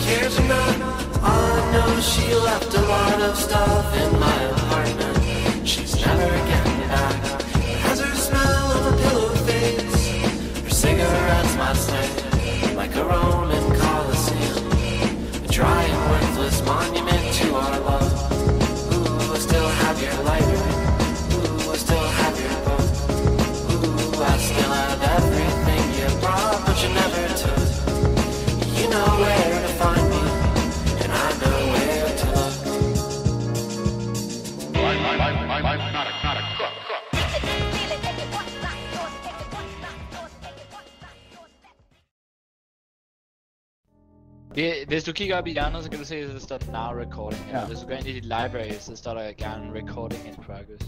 cares or not. All I know, she left a lot of stuff in my apartment. She's never getting back. Has her smell of a pillow face. Her cigarettes might stay like a Roman Colosseum, a dry and worthless monument to our love. Ooh, I still have your lighter. Ooh, I still have your book. Ooh, I still have everything you brought, but you never took. You know where to find me, and I know where to look. I'm not a cook. Hvis du kigger op i hjørnet, så kan du se, at der står now recording. Ja. Hvis du går ind i dit library, så står der gerne recording in progress.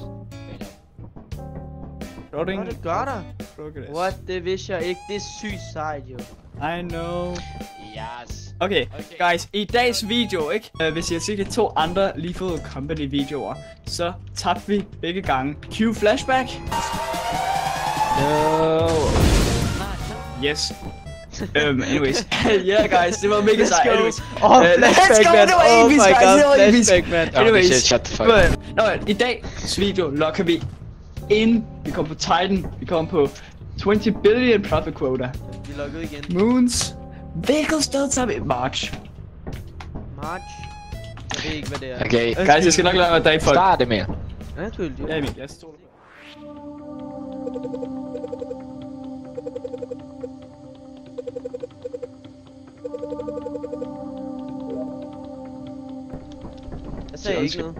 Recording. Nå, det gør der. Progress. What? Det vidste jeg ikke. Det er sygt sejt, jo. I know. Yes. Okay, guys, i dagens video, ikke? Hvis jeg siger 2 andre Lethal Company videoer, så tabte vi begge gange. Cue flashback. No. Yes. Anyways. Yeah, guys, det var mega sejt. Anyways. Flashback, let's go, man. det var episk, guys, det var episk. Flashback, man. Anyways. Shut the fuck up. Nå, i dagens video lokker vi ind. Vi kommer på Titan. Vi kommer på 20 billion profit quota. Vi lukkede igen. Moons. Hvilket sted tager vi? March. March. Jeg ved ikke, hvad det er. Okay. Guys, jeg skal nok lade mig dig folk. Start det med. Ja, jeg tror det. Ja, Emil, jeg stoler på. Jeg sagde ikke noget.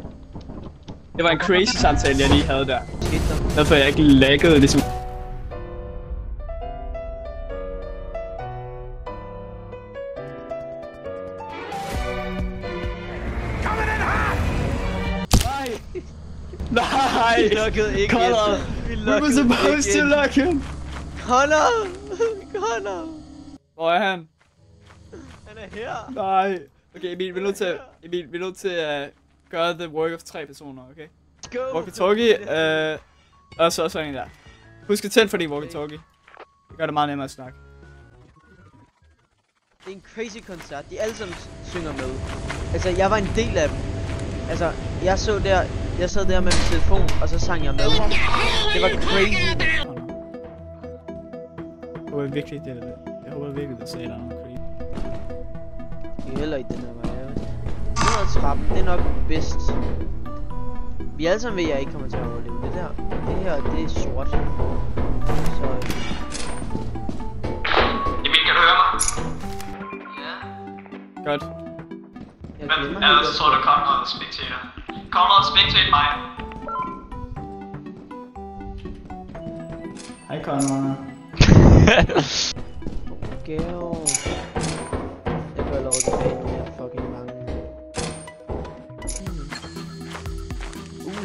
Det var en crazy samtale, jeg lige havde der. Skete der? Derfor jeg ikke laggede ligesom. Nej! Vi lukkede ikke Connor! ind. We were supposed to lock him! Connor! Connor! Hvor er han? Han er her. Nej! Okay, Emil, vi er nødt til at gøre the work of 3 personer, okay? Go! Walkie-talkie, og så sådan en der. Husk at tænde for din walkie-talkie. Det gør det meget nemmere at snakke. Det er en crazy koncert. De alle sammen synger med. Altså, jeg var en del af dem. Altså, jeg sad der med min telefon, og så sang jeg med. Det var crazy. Jeg håber virkelig, det sagde der noget crazy. Det er heller ikke den her vej. Det er trappen, det er nok bedst. Vi alle sammen ved, at jeg ikke kommer til at overleve. Det her, det er sort. Så... Emil, kan du høre mig? Ja. Godt. Jeg Men glemmer ellers så tror du Conrad Spectator. Conrad Spectator mig. Hej Conrad. Gæv. Jeg går allerede tilbage nu, jeg er fucking bange.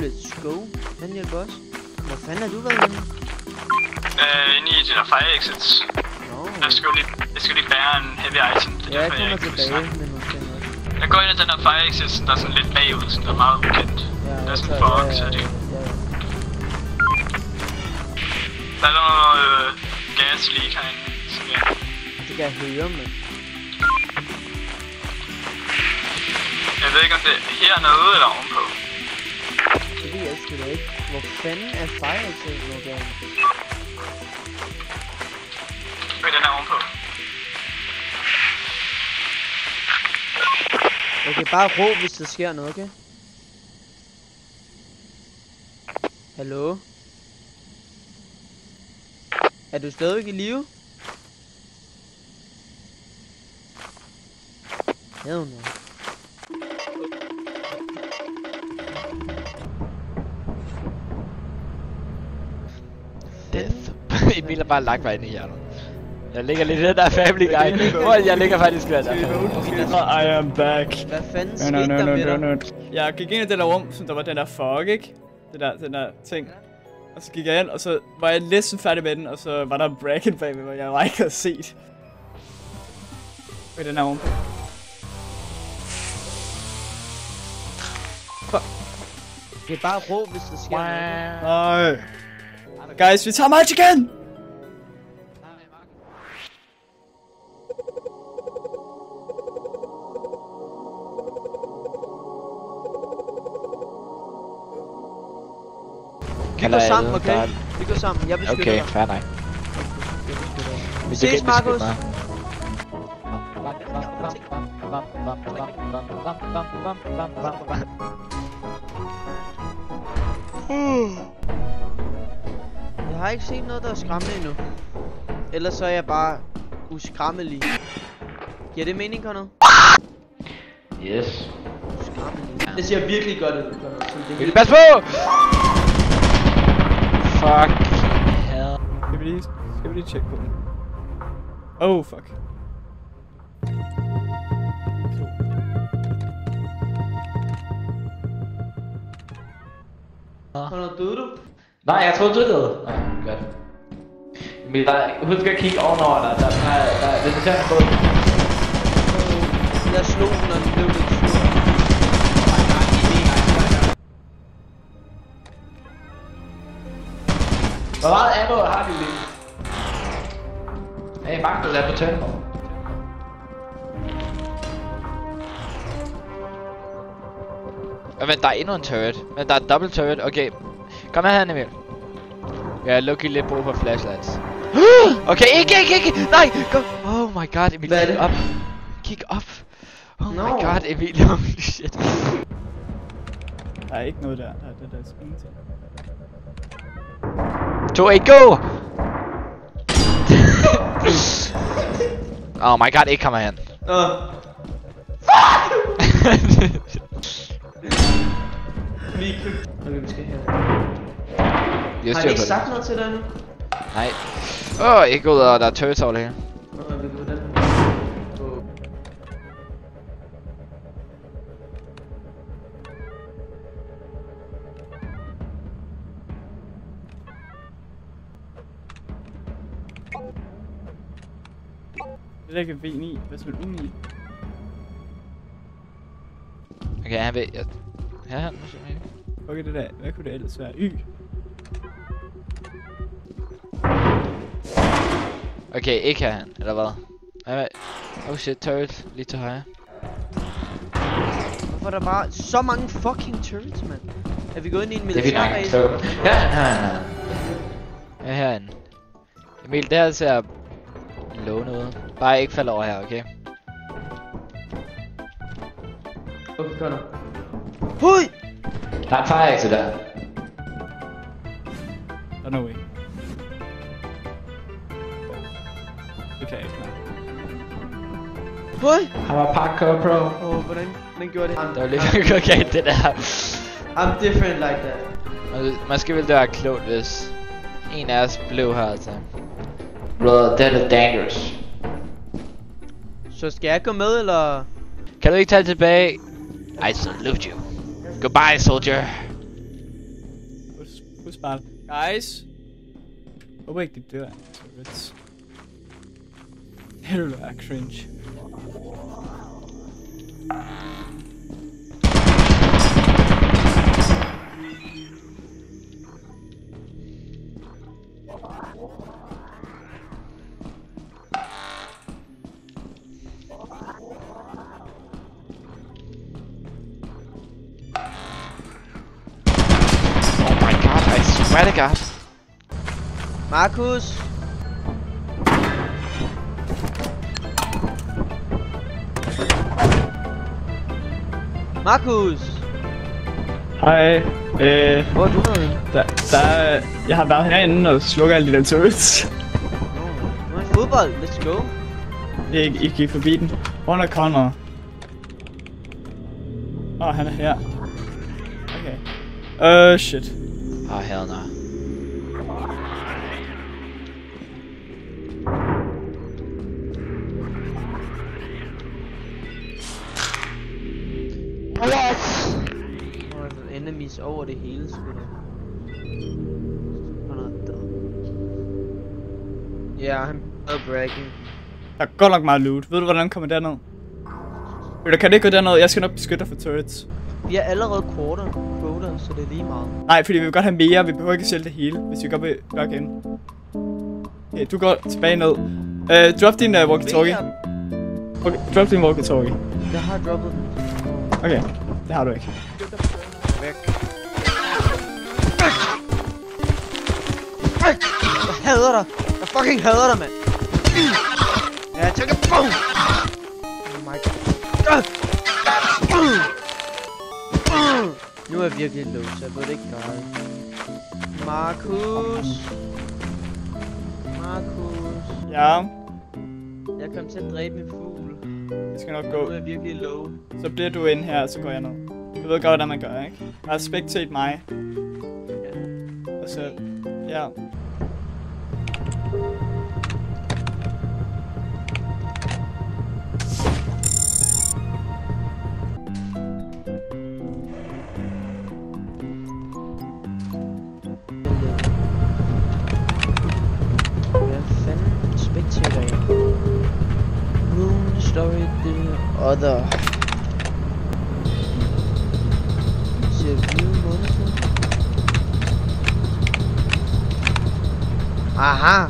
Let's go. Han hjælper os. Hvor fanden har du været henne? Inde i de der fire exits. Nå. Jeg skal lige bære en heavy item. Ja, jeg kommer tilbage med nogle ting også. Jeg går ind i den der fire exit, der er sådan lidt bagud, sådan der er meget ukendt. Ja, Der er sådan for så det. Der er noget gas leak herinde. Så ja. Det kan jeg høre, men... Jeg ved ikke om det er hernede eller ovenpå. Det ved jeg sgu da ikke. Hvor fanden er fire exit nu derinde? Okay, den er ovenpå. Okay, bare råb, hvis der sker noget, okay? Hallo? Er du stadigvæk i live? Hell no. Death. Emil er bare lagt mig ind i hjertet. Jeg ligger lidt i den der Family Guy. Hvor jeg ligger faktisk ved der. I am back. Hvad fanden skete der med dig? Jeg gik ind i det der rum, som der var den der fog, ikke? Den der ting. Og så gik jeg ind, og så var jeg lidt så færdig med den, og så var der en bracket bagved, hvor jeg ikke havde set. I den her rum. Det er bare råb, hvis der sker noget. Nej. Guys, vi tager match igen! Vi går sammen, okay? Vi går sammen. Jeg beskytter dig. Okay, fair nok. Vi ses, Markus. Jeg har ikke set noget, der er skræmmende endnu. Ellers så er jeg bare uskræmmelig. Giver det mening, Conrad? Yes. Uskræmmelig. Det ser virkelig godt ud, Conrad. Pas på! Fuck. Hell. Skal vi lige tjekke på den? Oh, fuck. Conrad, døde du? Nej, jeg troede, du døde. Nej, godt. Men husk at kigge ovenover dig. Der er sådan en båd. Jeg slog den, og den blev lidt sur. Hvor meget ammo har vi lige? Hey, Markus er på tønden. Vent, der er endnu en turret. Men der er dobbelt turret. Okay. Kom her, Emil. Jeg er lucky lidt brug på flashlights. Okay, ikke! Nej! Go! Oh my god, Emil. Hvad er det? Kig op. Kig op. Oh my god, Emil. Holy shit. Der er ikke noget der. Der er ingenting. 2-8, go! Oh my god, ikke kommer hen. Okay, vi skal her. Har Har I ikke sagt noget til dig nu? Nej. Ikke ud, og der er turrets over det hele. Vi går den. Det der kan V9. Hvad så vil U9? Okay, han ved... Ja, nu ser jeg. Okay, det der. Hvad kunne det ellers være? Y. Okay, ikke her han, eller hvad? Oh shit, turret. Lige til højre. Hvorfor er der bare så mange fucking turrets, mand? Er vi gået ind i en Det er vi nok. militærbase? Ja. Ja, herinde. Emil, det her ser lovende ud. Bare ikke falde over her, okay? Okay, godt. Hui! Der er en fire exit der. Der er no way. Det kan jeg ikke. Hui! Han var park GoPro. Hvordan gjorde det? Der var lidt galt det der. I'm different like that. Måske ville det være klogt, hvis en af os blev her, altså. Bro, det er dangerous. Så skal jeg gå med, eller? Kan du ikke tage tilbage? I salute you. Goodbye, soldier. Husk bare. Guys. Håber ikke, de dør. Turrets. Det ville være cringe. Swear to God. Markus! Markus! Hej. Hvor er du nede? Jeg har været herinde og slukker alle de der turrets. Nu er en fodbold, let's go. I gik forbi den. Hvor er Conrad? Han er her. Okay. Shit. Oh, hell no. What? Enemies over det hele, spiller. Han er død. Ja, han er bragging. Der er godt nok meget loot. Ved du, hvordan kommer derned? Kan det ikke gå derned? Jeg skal nok beskytte dig for turrets. Vi har allerede quota, så det er lige meget. Nej, fordi vi vil godt have mere. Vi behøver ikke sælge det hele, hvis vi godt vil gøre igen. Okay, du går tilbage ned. Drop din walkie-talkie. Okay, drop din walkie-talkie. Jeg har droppet den. Okay, det har du ikke. hader dig. Jeg fucking hader dig, mand. Ja, jeg tænker, boom. Oh my god. Nu er jeg virkelig low, så jeg ved det ikke græde. Markus. Ja. Jeg kom til at dræbe min fugl. Det skal nok Nu gå. er jeg virkelig low. Så bliver du inde her, og så går jeg ned. Du ved godt, hvordan man gør, ikke? Bare spectate mig. Og så... Ja. Hvad fanden spectator jeg? Moon story the other. View monitor. Aha!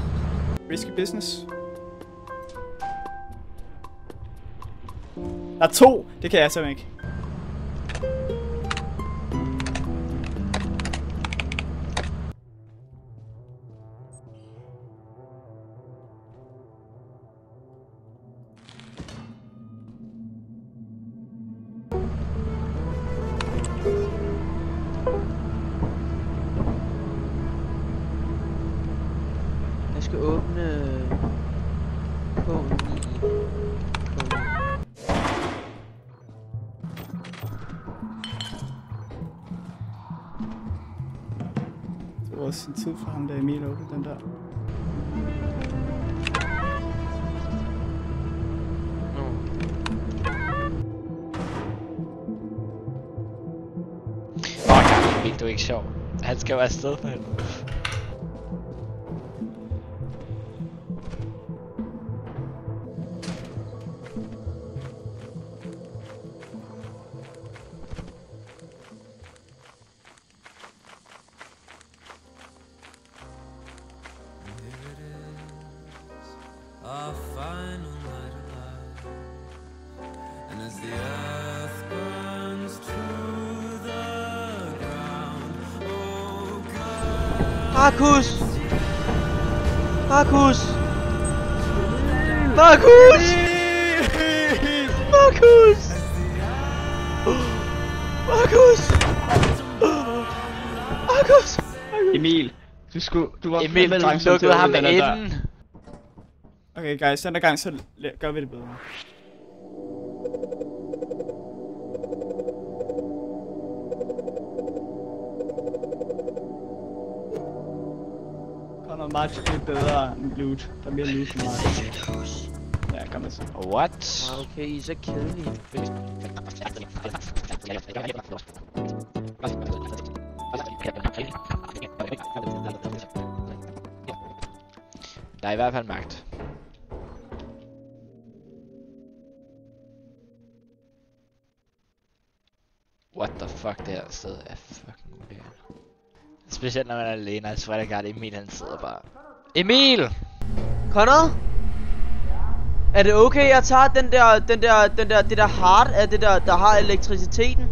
Risky business. Der er 2! Det kan jeg simpelthen ikke. Jeg skal åbne på 9. Det var også sin tid for ham, da Emil åbnede den der. Emil, du er ikke sjov. Han skal jo afsted for helvede. Our final night alive, and as the earth burns to the ground, oh God. Markus! Markus! Markus! Markus! Markus! Markus! Emil, du var Emil, du langsom til lukkede at ham åbne den der. inden. Okay guys, den der gang så gør vi det bedre. Kommer meget lidt bedre end loot. Der er mere loot for mig. Ja, kom så. What? Okay, I er så kedelige. Der er i hvert fald magt. What the fuck, det her sted er fucking weird. Specielt når man er alene, jeg swear to god, Emil han sidder bare. Emil! Connor? Er det okay, jeg tager det der hard af det der har elektriciteten?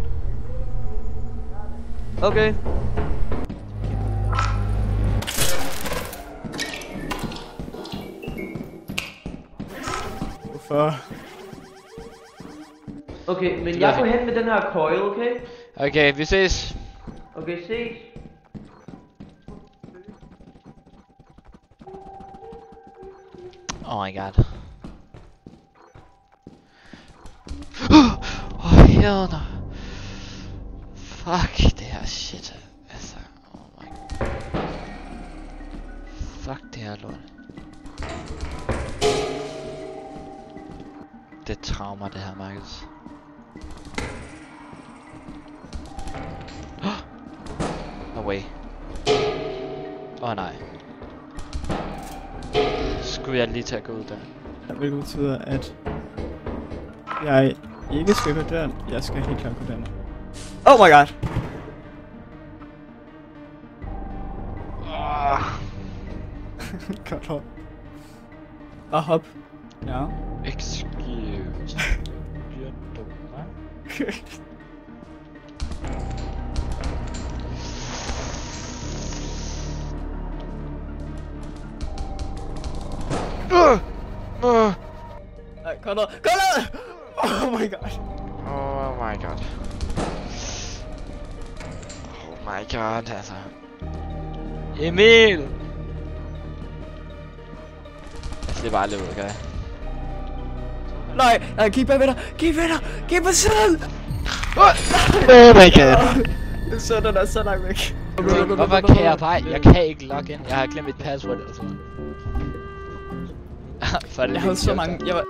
Okay. Hvorfor? Okay, men jeg går hen med den her coil, okay? Okay, vi ses. Okay, ses. Oh my god. Oh hell no. Fuck det her shit. Altså, oh my god. Fuck det her lort. Det er trauma det her, Markus. No way. Nej. Skulle jeg lige til at gå ud der? Hvilket betyder, at jeg ikke skal gå den. Jeg skal helt klart gå den. Oh my god! Godt hop. Bare hop. Ja. Excuse. Nej, kom ned! Kom ned! Oh my god. Oh my god. Oh my god, altså. Emil! Jeg slipper aldrig ud, okay? Nej, kig bagved dig! Kig ved dig! Kig på siden! Oh my god. Så den er så langt væk. Hvorfor kan jeg bare... Jeg kan ikke logge ind. Jeg har glemt mit password eller sådan noget. For det Jeg havde så mange... Jeg var...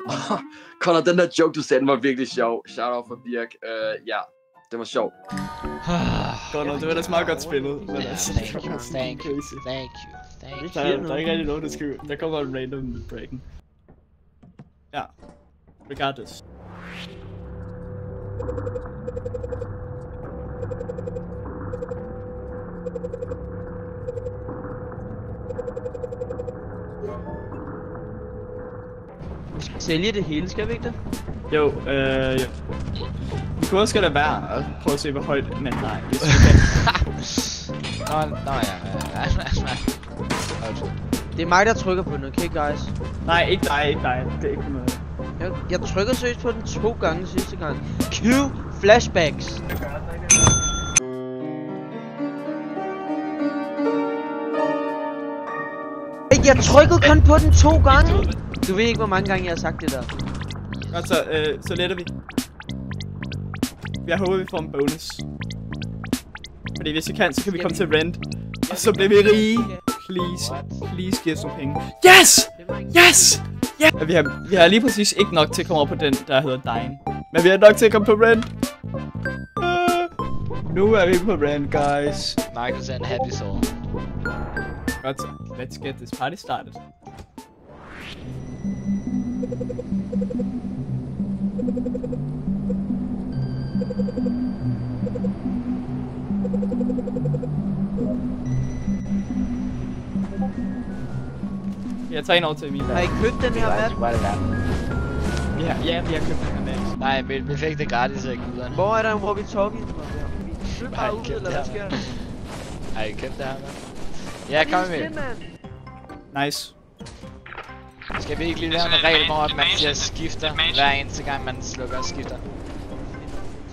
Connor, den der joke, du sendte, var virkelig sjov. Shout out for Birk. Ja, det var sjov. Connor, det var da meget godt spillet. Men Yeah, altså, thank det you, var sådan thank you, crazy. thank you, thank you. Der er ikke rigtig noget, der skal... Der kommer en random breaken. Ja. Regardless. Sælge det hele, skal vi ikke det? Jo, jo. Vi kunne også lade være og prøve at se, hvor højt... Men nej, hvis vi kan. Nå, ja. Det er mig, der trykker på den, okay guys? Nej, ikke dig. Det er ikke noget. Jeg trykker seriøst på den 2 gange sidste gang. Cue flashbacks. Jeg trykkede kun på den 2 gange. Du ved ikke, hvor mange gange jeg har sagt det der. Godt, så letter vi. Jeg håber, vi får en bonus. Fordi hvis vi kan, så kan vi komme til rent. Og så bliver vi rige. Please giv os nogle penge. Yes! Yes! Yeah! Vi har lige præcis ikke nok til at komme op på den, der hedder Dine. Men vi har nok til at komme på rent. Nu er vi på rent, guys. Marcus er en happy soul. Godt så. Let's get this party started. Jeg tager en over til Emil. Har I købt den her map? Vi har købt den her map. Nej, vi fik det gratis af guderne. Hvor er der en walkie-talkie? Løb bare ud, eller hvad sker der? Har I købt det her, mand? Ja, kom med. Nice. Skal vi ikke lige lave en regel, hvor man siger skifter hver eneste gang, man slukker og skifter?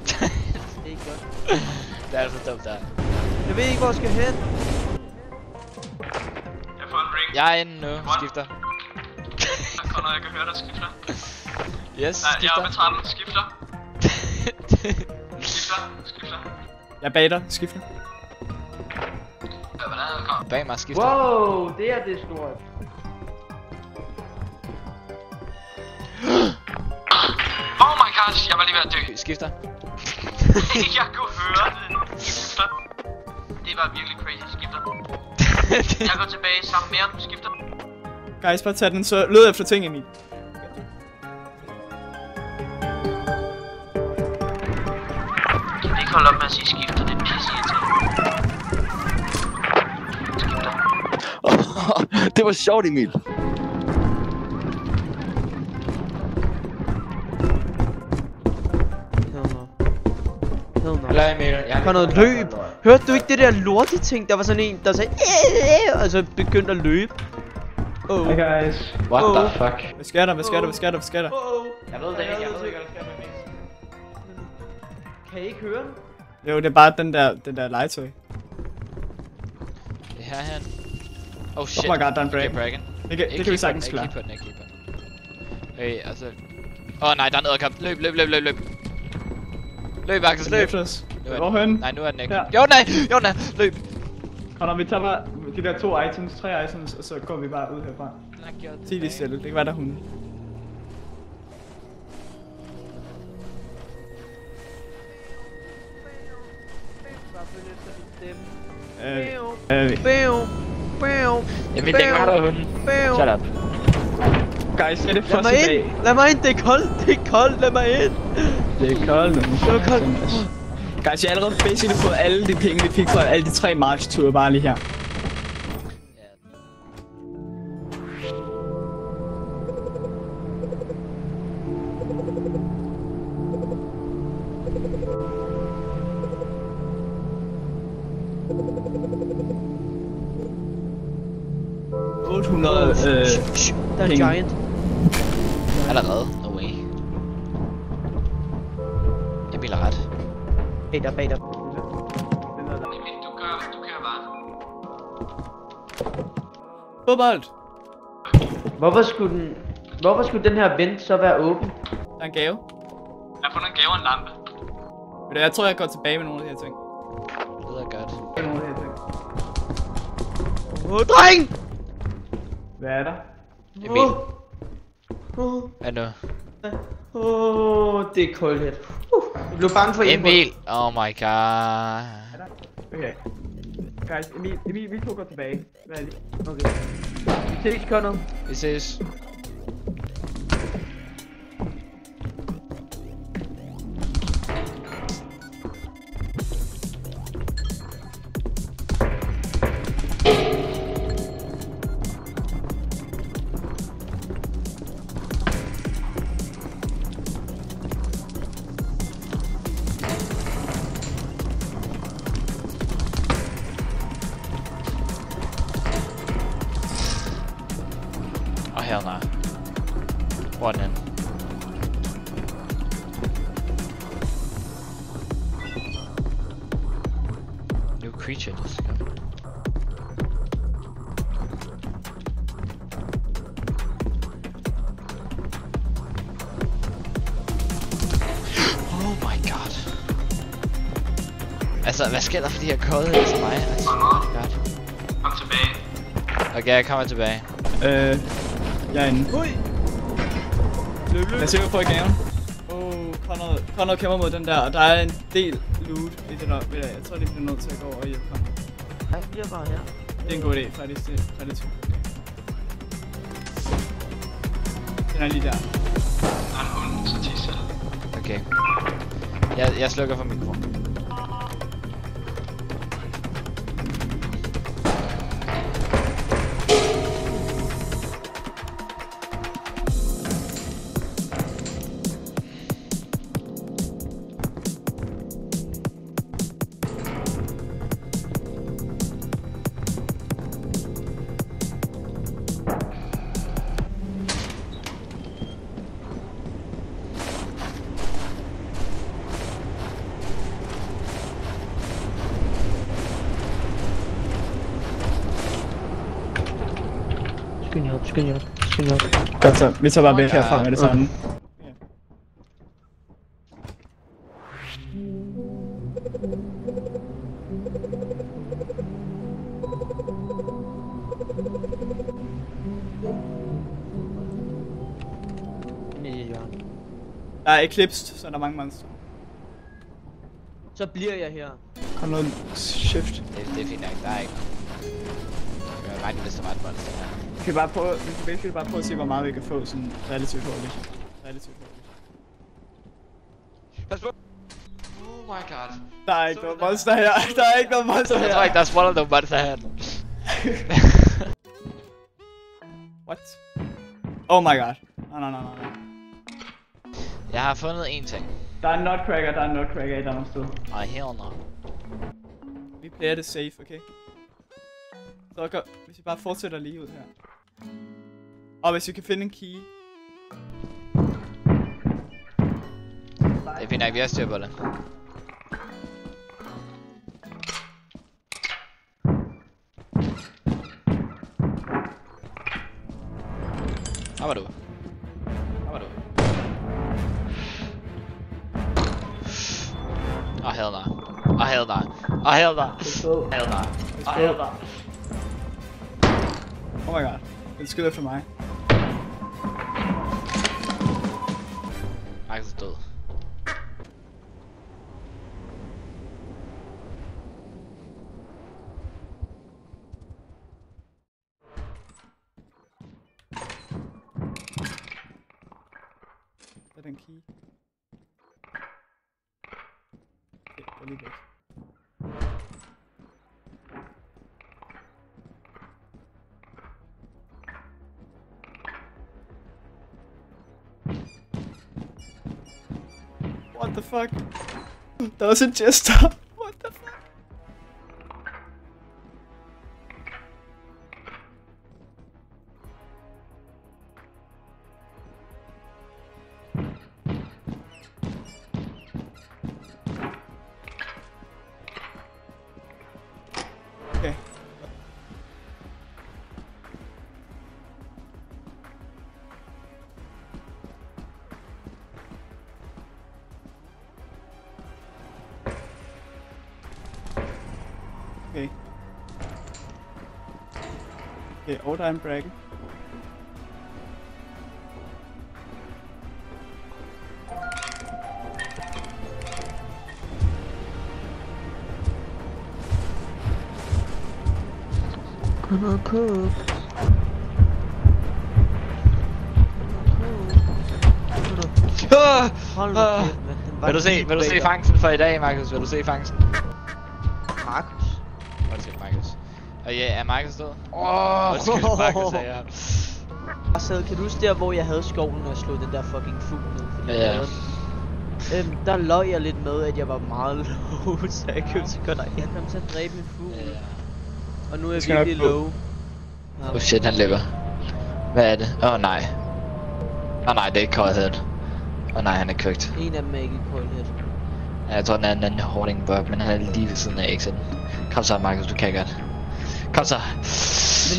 Det er ikke godt. Det er så dumt der. Jeg ved ikke, hvor jeg skal hen. Jeg får en ring. Jeg er inde nu, skifter. Connor, jeg kan høre dig skifter. Yes, Nej, jeg er skifter. oppe i trappen. Skifter. Skifter. Jeg er bag dig. Skifter. Hvordan er det kommet? Bag mig, skifter. Wow, det er stort. Oh my god, jeg var lige ved at dø. Skifter. Jeg kunne høre det. Skifter. Det var virkelig crazy. Skifter. Jeg går tilbage sammen med ham. Skifter. Guys, bare tag den, så lød efter ting, Emil. Kan vi ikke holde op med at sige skifter? Det er pisse irriterende. Skifter. Det var sjovt, Emil. Eller Emil, jeg Kom noget løb. Hørte du ikke det der lorte ting? Der var sådan en, der sagde og så begyndte at løbe. Oh. Hey guys. What the fuck? Hvad sker der? Jeg ved det ikke, hvad der sker med mig. Kan I ikke høre den? Jo, det er bare den der legetøj. Det er herhen. Oh shit. Oh my god, der er en break. Okay, breaken. Det kan vi sagtens klare. Ikke på den. Hey, altså... Åh nej, der er en edderkop. Løb. Løb, Axel, løb. Hvorhen? Nej, nu er den ikke. Ja. Jo, nej, løb. Connor, vi tager bare de der 2 items, 3 items, og så går vi bare ud herfra. Sig det stille, det kan være der hunde. Jeg vil ikke være der hunden. Shut up. Guys, er det Lad mig ind! Lad mig ind! Det er koldt! Lad mig ind! Det er koldt nu. Det er koldt. Guys, jeg har allerede basically fået alle de penge, vi fik fra alle de 3 march-ture bare lige her. Der er penge. Giant. Allerede? No way. Emil er ret. Bag dig, bag dig. Emil, du kører bare. Fodbold! Hvorfor skulle den her vent så være åben? Der er en gave. Jeg har fundet en gave og en lampe. Men jeg tror, jeg går tilbage med nogle af de her ting. Det lyder godt. Nogle af de her ting. Dreng! Hvad er der? Emil. Hvad nu? Det er kuldt. Jeg blev bange for Emil! Oh my god. Okay. Guys, Emil, vi to går tilbage. Hvad er det? Okay. Vi ses, Conor. Vi ses. Oh hell no. What then? New creature discovered. Oh my god. Altså, hvad sker der for de her kodder til mig? Altså, oh my god. Kom tilbage. Okay, jeg kommer tilbage. Jeg er inde. Jeg ser på gaven. Conor kæmper mod den der, og der er en del loot i den der. Jeg tror, de bliver nødt til at gå over og hjælpe ham. Jeg bliver bare her. Det er en god idé, faktisk. Det er lidt sygt. Den er lige der. Der er en hund, så tisser. Okay. Jeg slukker for mikrofonen. Skynd jer op. Godt så, vi tager bare væk herfra med det samme. Der er eclipsed, så der er mange monster. Så bliver jeg her. Kom noget shift. Det er fint nok, der er ikke. Jeg er rigtig, hvis der var et monster her. Vi kan bare prøve at se, hvor meget vi kan få sådan relativt hurtigt. Pas på! Oh my god. Der er ikke noget monster her. Der er ikke noget monster her. Jeg tror ikke, der er spawnet noget monster her. What? Oh my god. Nej. Jeg har fundet en ting. Der er en nutcracker i et andet sted. Ej, hell no. Vi player det safe, okay? Så gør, hvis vi bare fortsætter lige ud her. Og hvis vi kan finde en key. Det er fint nok, vi har styr på det. Her var du. Oh hell no. Oh my god. Den skyder efter mig. Max er død. Der er den key. Okay, det er lige væk. What the fuck? That was a jester. What the fuck? Okay. Okay, og der er en bracket. Hold nu kæft, mand. Vil du se fangsten for i dag, Markus? Vil du se fangsten? Markus? Vil du se Markus? Og ja, er Markus død? Undskyld, Markus er jeg. Så kan du huske der, hvor jeg havde skovlen og slog den der fucking fugl ned? Fordi Ja. jeg havde den? Der løg jeg lidt med, at jeg var meget low, så jeg kunne så godt jeg kom til at dræbe min fugl. Og nu er jeg virkelig low. Oh shit, han lever. Hvad er det? Nej. Nej, det er ikke Coilhead. Nej, han er køgt. En af dem er ikke Coilhead. Ja, jeg tror, den er en anden hoarding bug, men han er lige ved siden af exiten. Kom så, Markus, du kan godt. Kom så.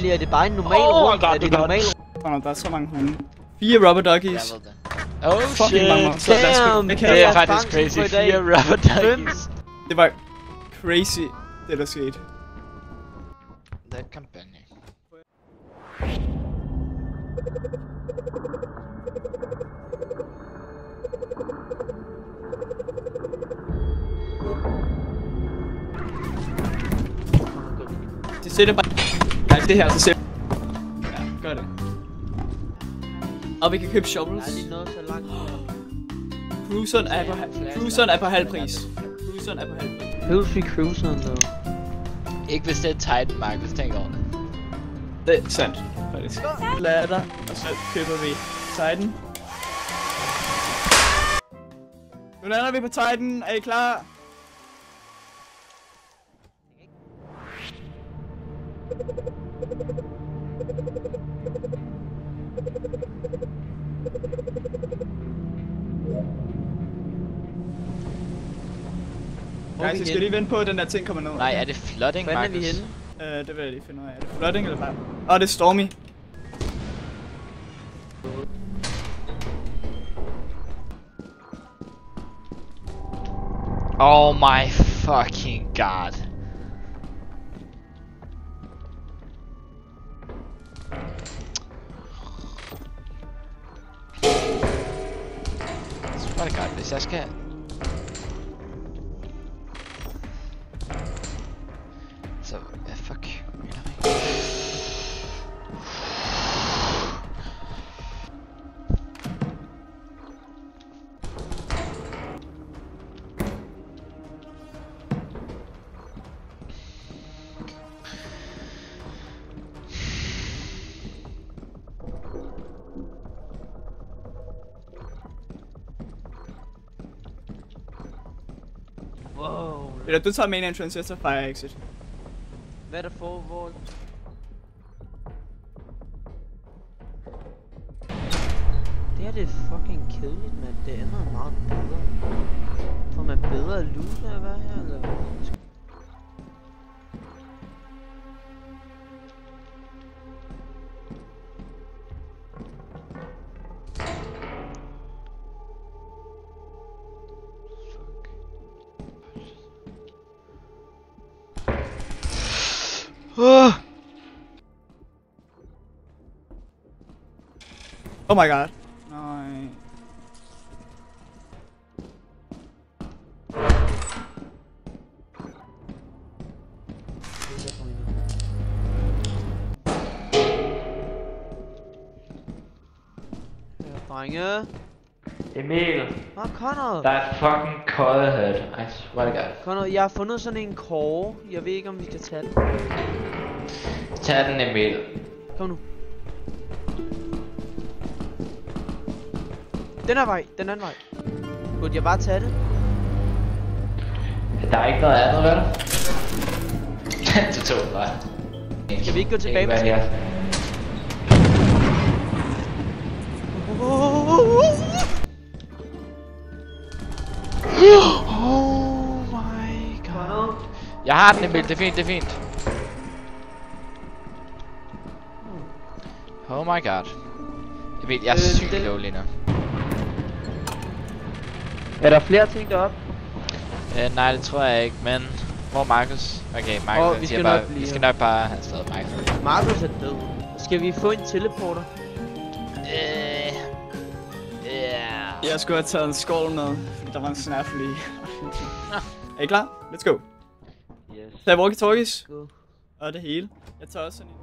Men er det bare en normal runde? Er det en normal runde? Der er så mange hunde. 4 rubber duckies. Jeg ved det. Oh shit, damn! Det er faktisk crazy. 4 rubber duckies. Det var crazy, det der skete. That kampagne. Det sætter bare... Nej, det her, så sætter... Ja, gør det. Og vi kan købe shovels. Jeg er lige nået så langt. Cruiseren er på halv pris. Cruiseren er på halv pris. Høves vi cruiseren dog? Ikke hvis det er Titan, Markus, tænk over det. Det er sandt, faktisk. Lader, og så køber vi Titan. Nu lander vi på Titan. Er I klar? Guys, jeg skal lige vente på, at den der ting kommer ned. Nej, er det flooding, Markus? Hvor er vi henne? Det vil jeg lige finde ud af. Er det flooding eller bare? Det er stormy. Oh my fucking god. Swear to god, hvis jeg skal... Så, fuck. Wow. Eller du tager main entrance, jeg tager fire exit. Hvad er der for, hvor... Det her det er fucking kedeligt, mand. Det andet er meget bedre. Får man bedre loot af at være her, eller hvad? Oh my god. Nej. Drenge. Emil. Connor. Der er fucking Coilhead. I swear to god. Connor, jeg har fundet sådan en kåre. Jeg ved ikke, om vi skal tage den. Tag den, Emil. Kom nu. Den her vej, den anden vej. Burde jeg bare tage det? Der er ikke noget andet, vel? Det tog den bare. Kan vi ikke gå tilbage med her? Oh my god. Jeg har den, Emil. Det er fint, det er fint. Oh my god. Emil, jeg er sygt low lige nu. Er der flere ting deroppe? Nej, det tror jeg ikke, men... Hvor er Markus? Okay, Markus vi siger skal bare, nok blive vi skal her. nok bare have stadig Markus. Markus er død. Skal vi få en teleporter? Jeg skulle have taget en skål med, fordi der var en snaffle i. Er I klar? Let's go. Yes. Tag walkie-talkies. Go. Og det hele. Jeg tager også sådan en.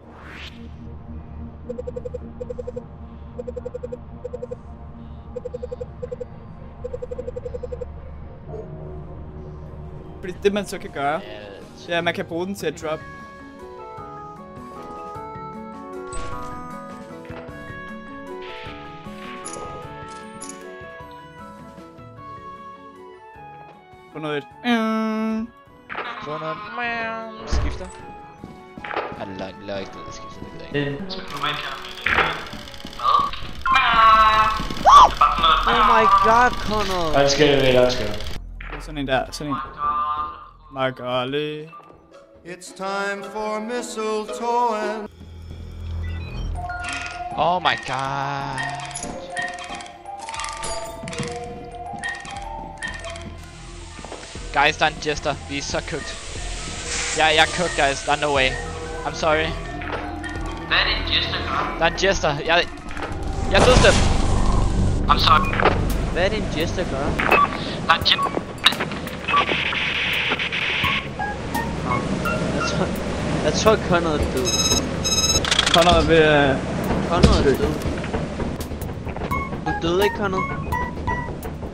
Fordi det man så kan gøre, det er at man kan bruge den til at drop. På noget. Få noget. Skifter. Jeg lader ikke det, der skifter det der. Oh my god, Connor. Undskyld. Sådan en der, sådan en. Magali. It's time for mistletoe and Oh my god. Guys, der er en jester. Vi er så cooked. Jeg er cooked, guys. Der er no way. I'm sorry. Hvad er det en jester gør? Der er en jester. Jeg dødstep. I'm sorry. Hvad er det en jester gør? Der er en jester. Jeg tror Connor er død. Connor er ved Connor er død. Du døde ikke, Connor?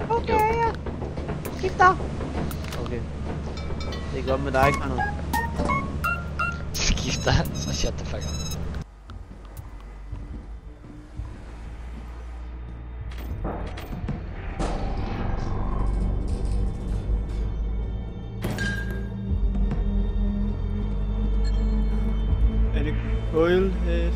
Okay, ja. Skifter. Okay. Det er godt med dig, Connor. Skifter. Så shut the fuck up. Er det Coilhead?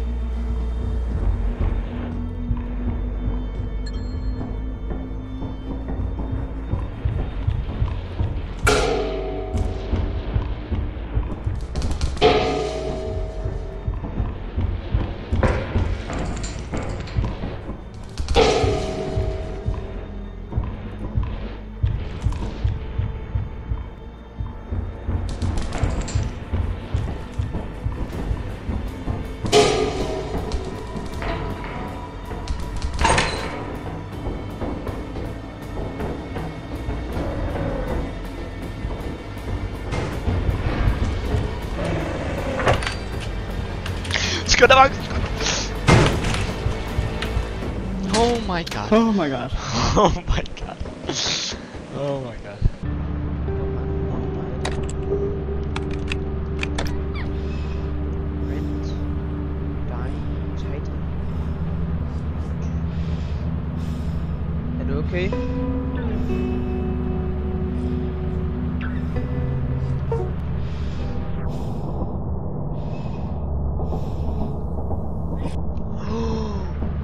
Skynd dig, Markus. Oh my god. Oh my god. Oh my god. Oh my god. Er du okay?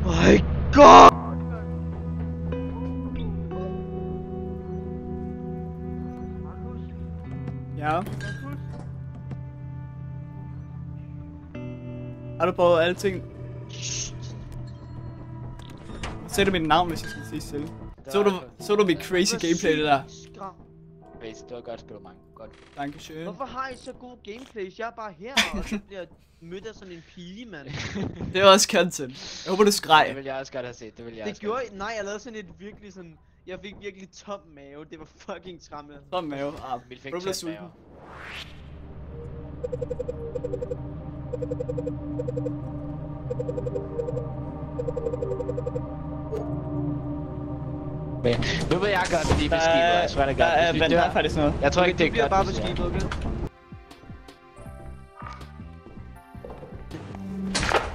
My god! Ja. Har du prøvet alle ting? Sætter mit navn, hvis jeg skal sige stille. Så du mit crazy gameplay, det der? Base, det var godt spillet, man. Godt. Dankeschön. Hvorfor har I så god gameplays? Jeg er bare her, og så bliver jeg mødt af sådan en pige, mand. Det er også content. Jeg håber, du skreg. Det vil jeg også godt have set. Det gjorde I? Nej, jeg lavede sådan et virkelig sådan... Jeg fik virkelig tom mave. Det var fucking skræmmende. Tom mave. Emil fik Du bliver tæt sulten. mave. Men nu vil jeg gøre det lige med skibet, jeg swear to God. Der er Hvis vi dør- faktisk noget. Jeg tror ikke, det Det bliver er bare godt, hvis vi beskibet, er. okay?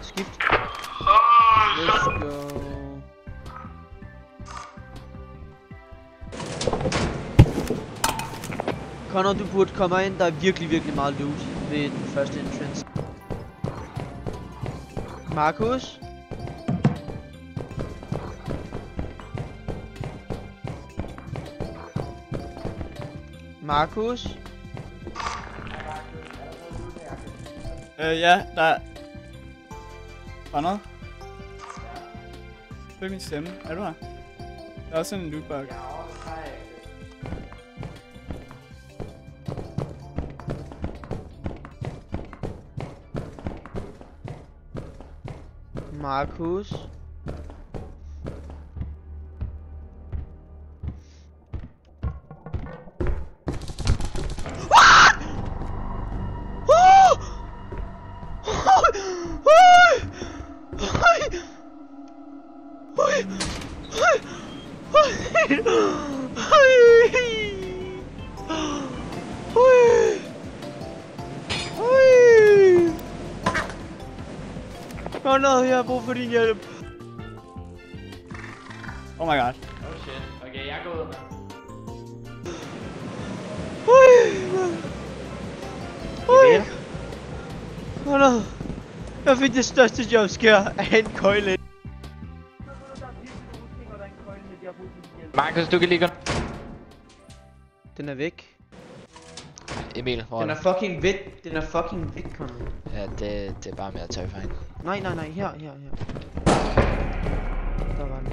Skift. Let's go. Connor, du burde komme ind. Der er virkelig meget loot ved den første entrance. Markus? Markus? Ja, der er... Var noget? Hør min stemme. Er du her? Der er også sådan en lootbug. Markus. Åh nej, jeg har brug for din hjælp. Oh my god. Oh shit. Okay, jeg går ud med. Åh nej. Jeg fik det største jumpscare af en køjle. Markus, du kan lige gå. Den er væk. Emil, hvor Den er er du? fucking væk. Den er fucking væk, Conny. Ja, det er bare mere terrifying. Nej, her. Der var den.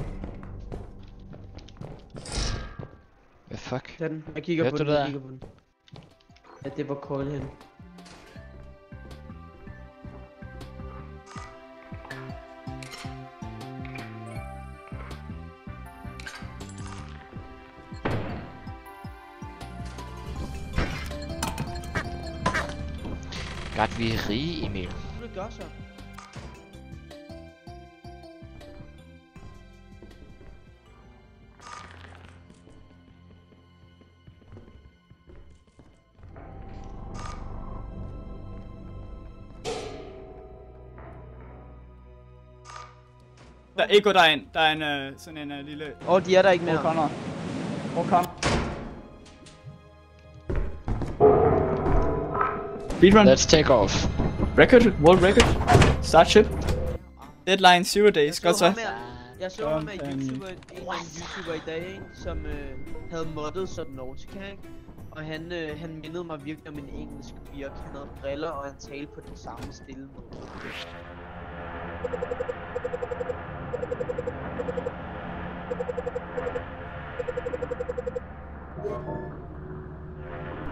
Hvad fuck? Der er den. Jeg kigger Hørte på du den, det jeg der? kigger på den. Ja, det var Coil hen. Godt, vi er rige, Emil. Det gør så. Der er ikke der er en. Der er en sådan en lille... De er der ikke mere. O'Connor. O'Connor. Speedrun. Let's take off. Record. World record. Start ship. Deadline 0 days. Godt så. Jeg så ham med en YouTuber i dag, ikke? Som havde moddet sådan Nautica, ikke? Og han mindede mig virkelig om en engelsk virk. Han havde briller, og han talte på den samme stille måde.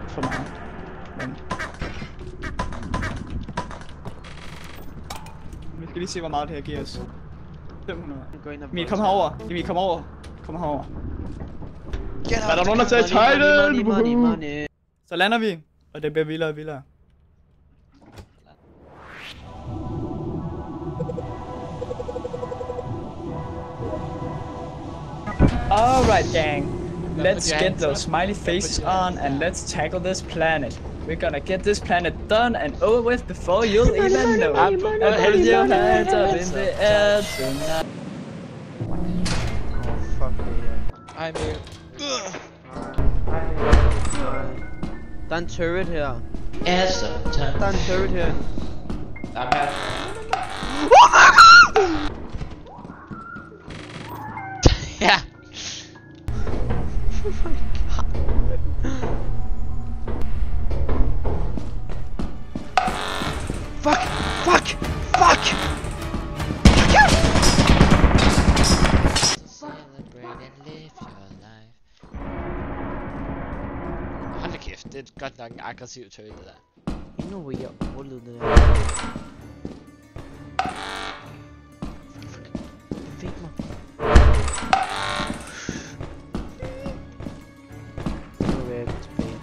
For meget. Men... Vi skal lige se, hvor meget det her giver os. 500. Emil, kom herover. Emil, kom over. Kom herover. Er der nogen, der tager Titan? Så lander vi. Og det bliver vildere og vildere. Alright, gang. Let's get those smiley faces on and let's tackle this planet. We're gonna get this planet done and over with before you'll even know. And put your hands up in the air tonight. Oh, fuck det her. Emil. Der er en turret her. Ja, så tak. Der er en turret her. Der er her. Ja. Fuck! Hold da kæft, det er godt nok en aggressiv tøj, det der. Endnu hvor jeg overlevede det der. Den fik mig. Nu vil jeg gå tilbage.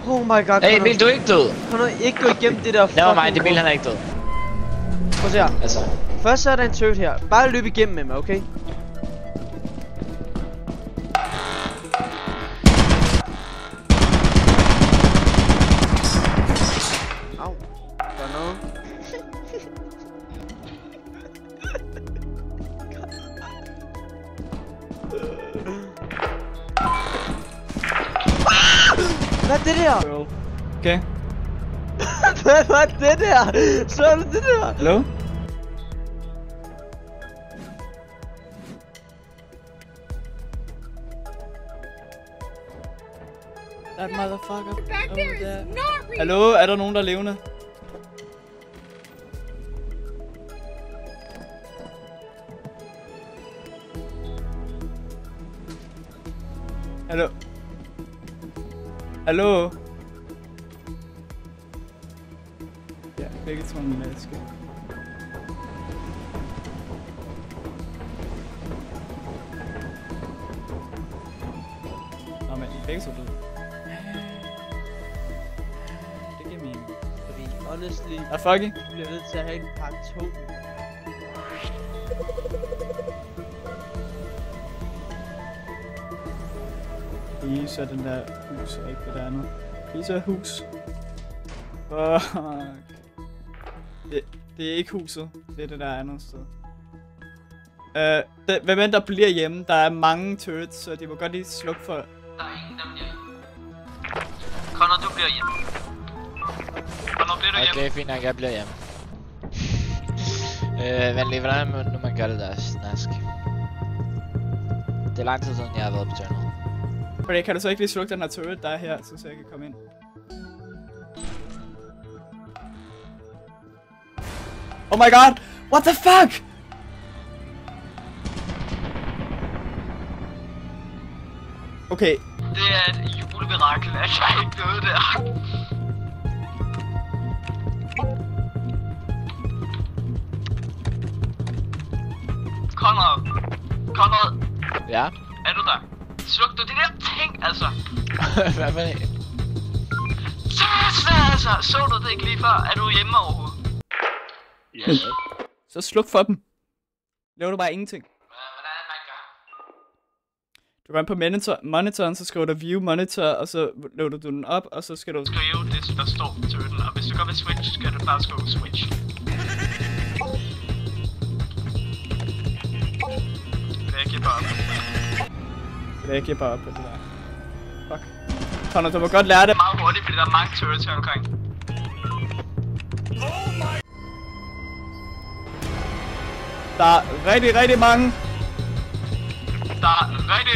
Oh my god. Hey Emil, du er ikke død. Kan du ikke gå igennem det der Never mind, Emil han er ikke død. Prøv at se her. Altså. Først så er der en turret her. Bare løb igennem med mig, okay? Au. Der er noget. Hvad er det der? Okay. Hvad var det der? Så er det der? Hallo? That motherfucker over there. Hallo, er der nogen der er levende? Hallo? Hallo? Ja, begge to en maske. Nå, men de er begge to døde. Det giver mening. Fordi honestly, Er fucking? vi bliver nødt til at have en part 2. Please er den der hus, og ikke det der andet. Please er hus. Fuck. Det er ikke huset. Det er det der andet sted. Hvem end der bliver hjemme? Der er mange turrets, så de må godt lige slukke for... Der er ingen, der bliver hjemme. Connor, du bliver hjemme. Connor, bliver du hjemme? Okay, fint nok, jeg bliver hjemme. Men lige hvordan nu man gør det der snask. Det er lang tid siden, jeg har været på channel. Fordi kan du så ikke lige slukke den her turret, der er her, så jeg kan komme ind? Oh my god! What the fuck? Okay. Det er et julemirakel, at jeg ikke døde der. Conrad. Ja? Er du der? Sluk du de der ting, altså? Hvad med det? Altså, så du det ikke lige før? Er du hjemme overhovedet? Yes. Så sluk for dem. Laver du bare ingenting. Hvordan er det, man gør? Du går ind på monitoren, så skriver du view monitor, og så loader du den op, og så skal du... Skrive det, der står til den, og hvis du går med switch, skal du bare skrive switch. Jeg giver bare op. Jeg giver bare op på det der. Fuck. Connor, du må godt lære det. Meget hurtigt, fordi der er mange turrets her omkring. Der er rigtig mange. Der er rigtig...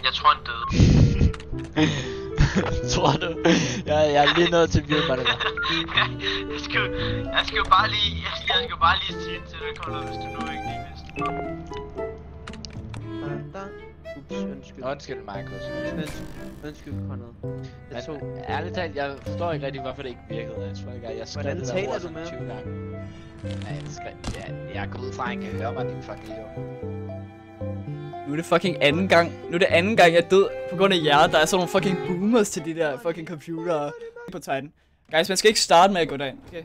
Jeg tror han døde. Tror du? Jeg er lige nået til view monitor. Jeg skal jo bare lige sige til dig, Connor, hvis du nu ikke lige vidste. Undskyld, Markus. Undskyld, Conrad. Men ærligt talt, jeg forstår ikke rigtig, hvorfor det ikke virkede. Jeg skrev Hvordan det der taler ord du med 20 gange. Jeg går ud fra, at han kan høre mig, din fucking liv. Nu er det fucking anden gang. Nu er det anden gang, jeg død på grund af jer. Der er sådan nogle fucking boomers til de der fucking computere på Titan. Guys, man skal ikke starte med at gå derind. Okay.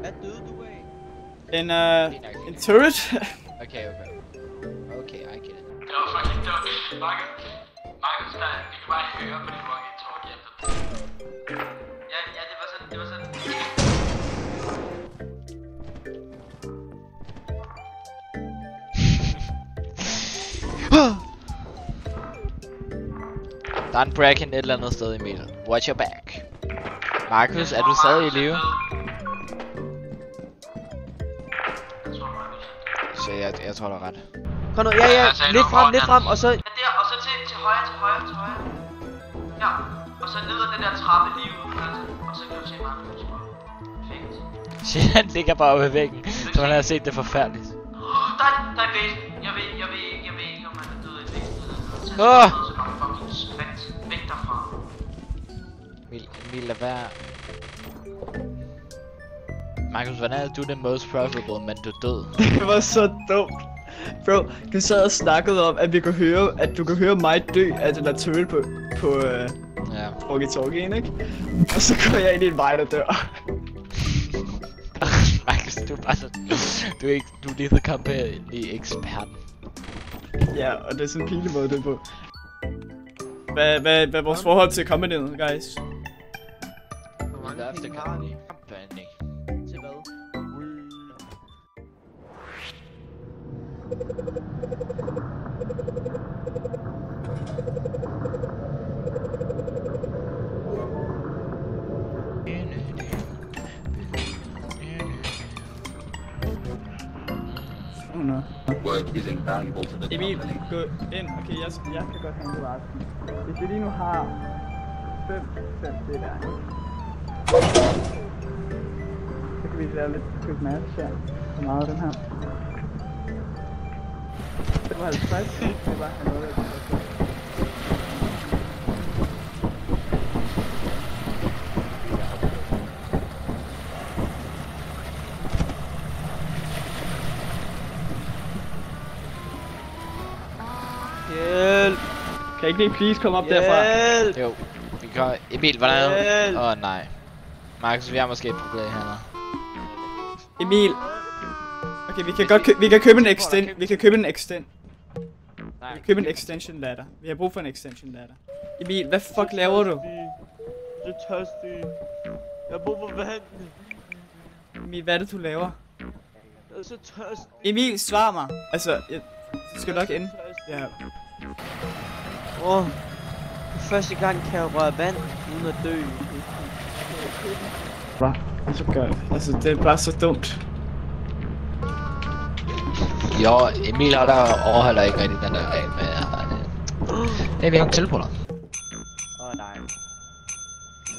Hvad døde du af? En turret. Okay, I get it. Det var fucking dumt. Markus, vi kan bare høre på din walkie-talkie efter. Ja, det var sådan. Der er en bracken et eller andet sted, Emil. Watch your back. Markus, er du stadig i live? Så jeg tror, du er ret. Conrad, ja, lidt frem, og så... Ja, der, og så til højre. Ja, og så ned ad den der trappe lige ud, altså. Og så kan du se Markus. Perfekt. Shit, han ligger bare oppe i væggen, så man har set det forfærdeligt. Der er base. Jeg ved ikke, om han er død i base eller noget. Så kommer fucking spændt væk derfra. Emil, lad være. Markus, hvordan er du den most profitable, men du er død? Det var så dumt. Bro, du sad og snakkede om, at vi kunne høre, at du kan høre mig dø af den der turret på walkie-talkien, ikke? Og så går jeg ind i en vej, der dør. Markus, du er bare sådan... Du er lige the company eksperten. Ja, og det er sådan en pilemåde, det er på. Hvad er vores forhold til companyet, guys? Hvor mange penge har vi? Til hvad? No. Work is invaluable to the Emil, company. gå ind. Okay, jeg kan godt handle resten. Hvis vi lige nu har 5 det der. Så Skal vi lave lidt købmad her? Hvor meget af den her? Det var 50, det var noget af det. Hjælp! Kan ikke lige please komme op derfra? Hjælp! Jo. Vi kan... Emil, hvordan er du? Åh, nej. Markus, vi har måske et problem her. Emil. Okay, vi kan købe en extend. Vi kan købe en extend. Nej. Vi kan købe en extension ladder. Vi har brug for en extension ladder. Emil, hvad fuck laver du? Jeg er tørstig. Jeg har brug for vand. Emil, hvad er det du laver? Jeg er så tørstig. Emil, svar mig. Altså, det skal nok ende. Ja. Første gang kan jeg røre vand uden at dø. Hvad? Så gør det. Altså, det er bare så dumt. Jo, Emil har der overholder ikke rigtig den der regel med... Det er vi har tilbudt. Nej.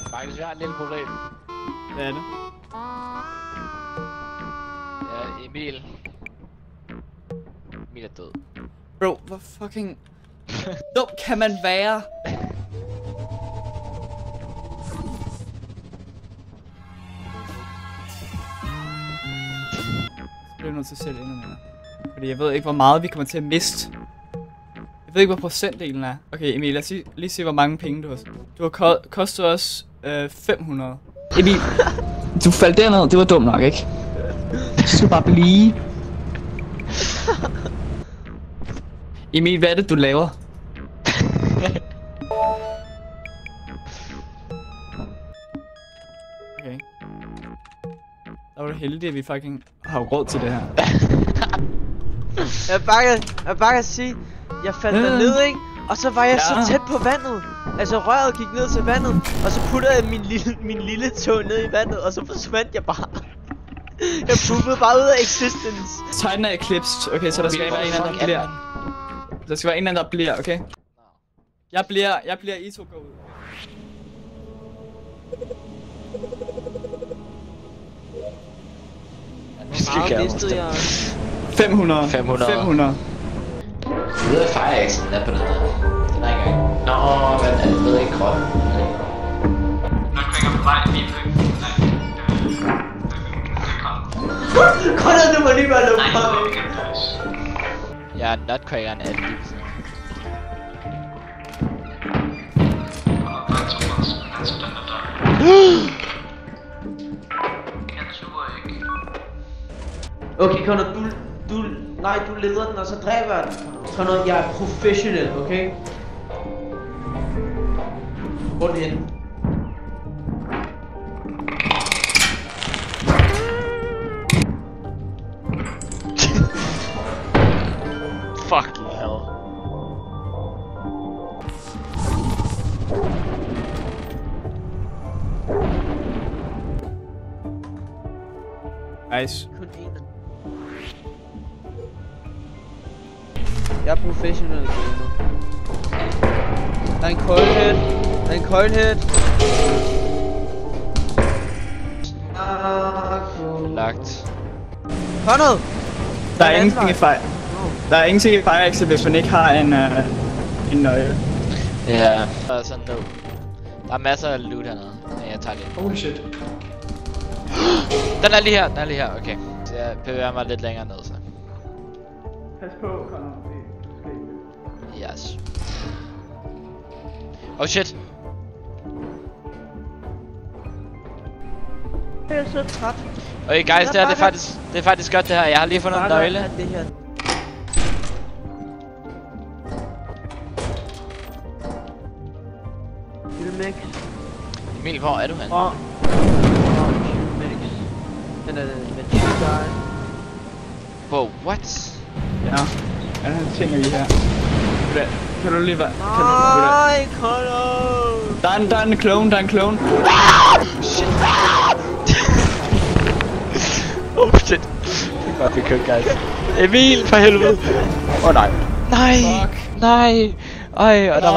Faktisk, vi har et lille problem. Hvad er det? Ja, Emil. Emil er død. Bro, hvor fucking... dum kan man være? Så bliver jeg nødt til at sælge endnu mere. Fordi jeg ved ikke, hvor meget vi kommer til at miste. Jeg ved ikke, hvad procentdelen er. Okay, Emil, lad os lige se, hvor mange penge du har. Du har kostet os 500. Emil, du faldt derned. Det var dumt nok, ikke? Så skal du bare blive. Emil, hvad er det, du laver? Okay. Der var det heldigt, at vi fucking har råd til det her. Jeg bare kan sige, jeg faldt ned, ikke? Og så var jeg så tæt på vandet. Altså røret gik ned til vandet, og så puttede jeg min lille tå ned i vandet, og så forsvandt jeg bare. Jeg poopede bare ud af existence. Tegnen er eclipsed. Okay, så der skal være en eller anden, der bliver. Der skal være en eller anden, der bliver, okay? Jeg bliver I to gå ud. Hvor meget mistede jeg? 500. 500. Jeg ved, at Fireaxen er på den der. Den er ikke engang. Nå, men jeg ved ikke krop. Nok ringer på vej lige på. Godt, du må lige være lukket. Nej, det er ikke. Ja, nutcrackeren er lige sådan. Okay, Connor, du leder den, og så dræber jeg den. Connor, jeg er professionel, okay? Hvor er den henne? Fucking hell. Nice. Kun en. Jeg er professionel gamer. Der er en coil head. Der er en coil head. Lagt. Connor! Der er ingenting i fejl. Der er ingenting i Fireaxe, hvis man ikke har en nøgle. Ja. Der er sådan no. Der er masser af loot hernede. Men jeg tager lidt. Holy shit. Den er lige her, okay. Så jeg bevæger mig lidt længere ned, så. Pas på, Connor. Yes. Oh shit. Jeg er så træt. Okay guys, det er faktisk godt det her. Jeg har lige fundet en nøgle. Det her. Filmex. Emil, hvor er du henne? Filmex. Den er med G-Guy. Wow, what? Ja. Ja, han tænker vi her. Kan du lige være... Nej, Connor! Der er en clone, Shit. Oh shit. Det er godt, vi kørte, guys. Emil, for helvede. nej. Nej. Fuck. Nej. Ej, og der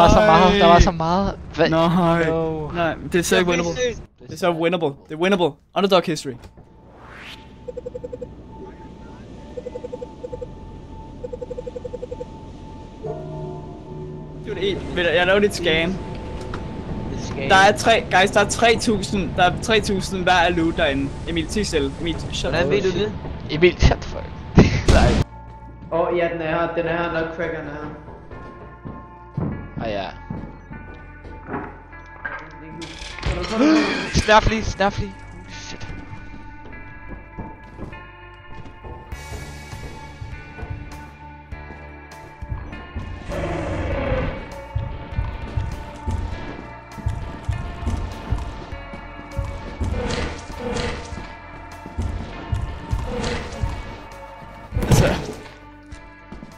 var så meget. Hvad? Nej. Nej, det er så ikke winnable. Det er så winnable. Det er winnable. Underdog history. Jeg lavede et scan. Der er 3.000. Der er 3.000 hver af loot derinde. Emil, tisel. Emil, shut Hvordan ved du det? Emil, shut the fuck. Nej. Ja, den er her, nok crackeren er her. Ja. Snap lige. Shit.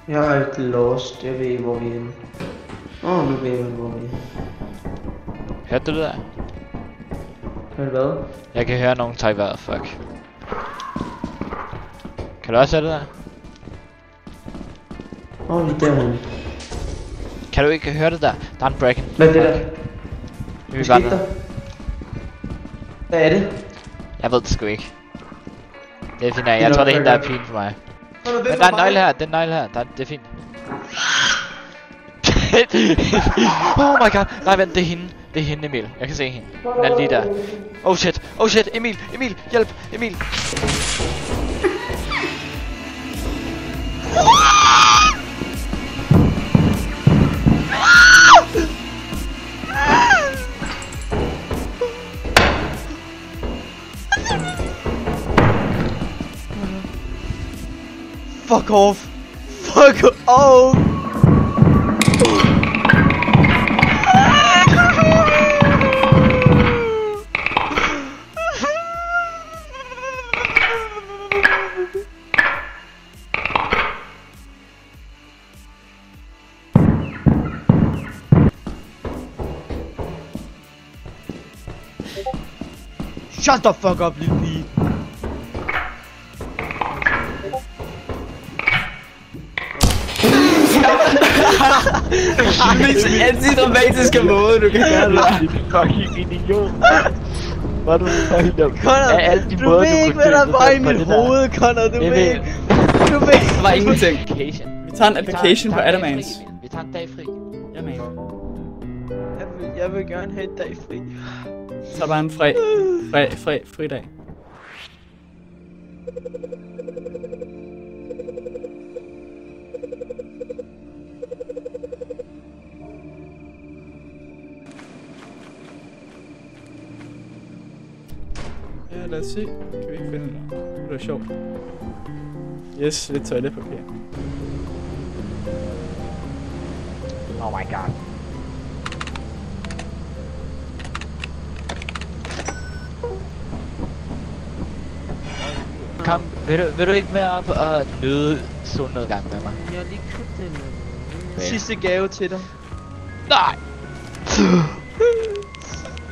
Jeg er ikke lost. Jeg ved ikke, hvor vi er henne. Nu ved jeg, hvor vi er. Hørte du det der? Hørte hvad? Jeg kan høre nogen tage vejret, fuck. Kan du også høre det der? Lige derhenne. Kan du ikke høre det der? Der er en bracken. Hvad er det der? Hvad skete der? Hvad er det? Jeg ved det sgu ikke. Det er fint, jeg tror det er hende, der er pin for mig. Men der er en nøgle her, det er fint. Oh my god, nej vent, det er hende Emil, jeg kan se hende. Den er lige der. Oh shit, Emil, hjælp, Emil. Fuck off! Shut the fuck up, lille pige! Det er antidramatiske måde, du kan gøre det. Fucking idiot. Hvor er du fucking dum. Connor, du ved ikke, hvad der var i mit hoved, Connor, du ved ikke. Der var ingenting. Vi tager en application på Adamans. Vi tager en dag fri. Ja, man. Jeg vil gerne have en dag fri. Så bare en fridag. Ja, lad os se. Kan vi ikke finde noget? Det er sjovt. Yes, lidt toiletpapir. Oh my god. Kom, vil du ikke med op og nyde solnedgang med mig? Jeg har lige købt en sidste gave til dig. Nej!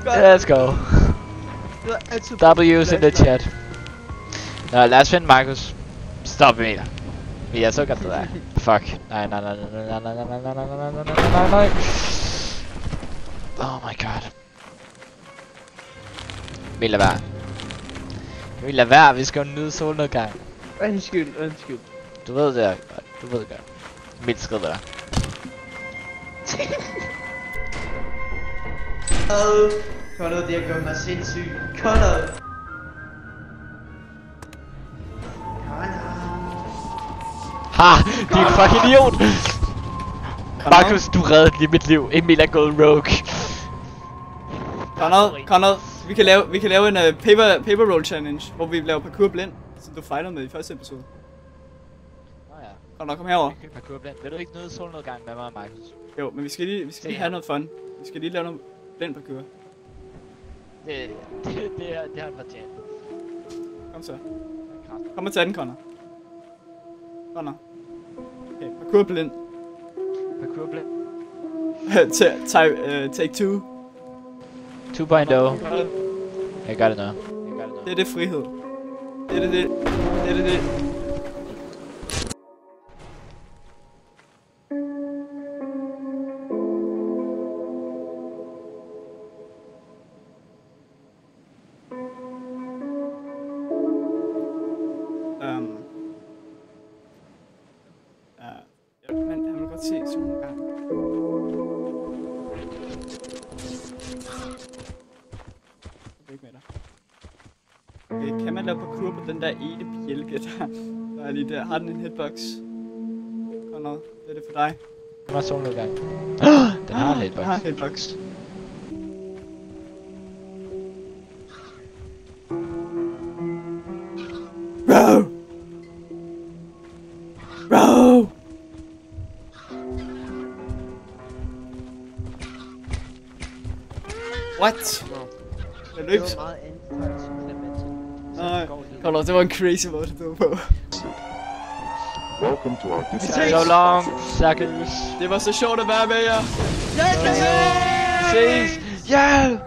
Let's go. W's in the chat. Nå, lad os finde Markus. Stop Emil. Vi er så godt det der. Fuck. Nej. Oh my god. Emil, lad være. Emil, lad være. Vi skal jo nyde solnedgang. Undskyld. Du ved det godt. Du ved det godt. Emil, skriv det der. Connor, det har gjort mig sindssyg. Connor! Ha! Din fucking idiot! Markus, du reddede lige mit liv. Emil er gået rogue. Connor, vi kan lave en paper roll challenge, hvor vi laver parkour blind, som du fighter med i første episode. Connor, kom herover. Parkour blind. Vil du ikke nyde solnedgang med mig, Markus? Jo, men vi skal lige have noget fun. Vi skal lige lave noget blind parkour. Det har han fortjent. Kom så. Kom og tag den, Connor. Okay, parkour blind. Parkour blind. Take 2. 2.0. Jeg gør det nu. Det er det frihed. Det er det. godt se solnedgang. Jeg er ikke med dig. Okay, kan man lave parkour på den der ene bjælke der er lige der? Har den en hitbox? Conrad, det er det for dig. Det var solnedgang. Den har en hitbox. Den har en hitbox. Bro! Bro! What? Det Det lykkes. var meget antitaktisk Clemente. Nej, Conrad, det var en crazy måde, det var på. Welcome to our So long, suckers. Det var så sjovt at være med jer. Ses. Yeah.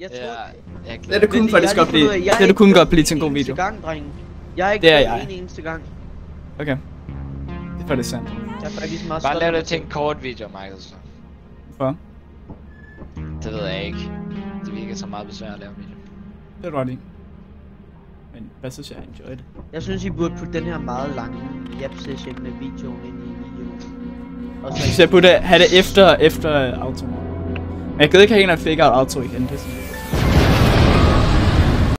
Jeg tror, Jeg Det er det kunne faktisk godt blive. Det er det kunne godt blive til en god video. Gang, drenge. Jeg er ikke Det er det jeg. en eneste gang. Okay. Det er faktisk sandt. Jeg er faktisk meget Bare stolt lav af det mig til selv. en kort video, Michael. Så. Hvorfor? Det ved jeg ikke. Det virker så meget besvær at lave en video. Det er du ret i. Men hvad så, jeg enjoy det? Jeg synes, I burde putte den her meget lange jab-session med videoen ind i videoen. Og Jeg synes, jeg burde have det efter outro. Men jeg gider ikke have en, der fik out outro igen. Det er sådan.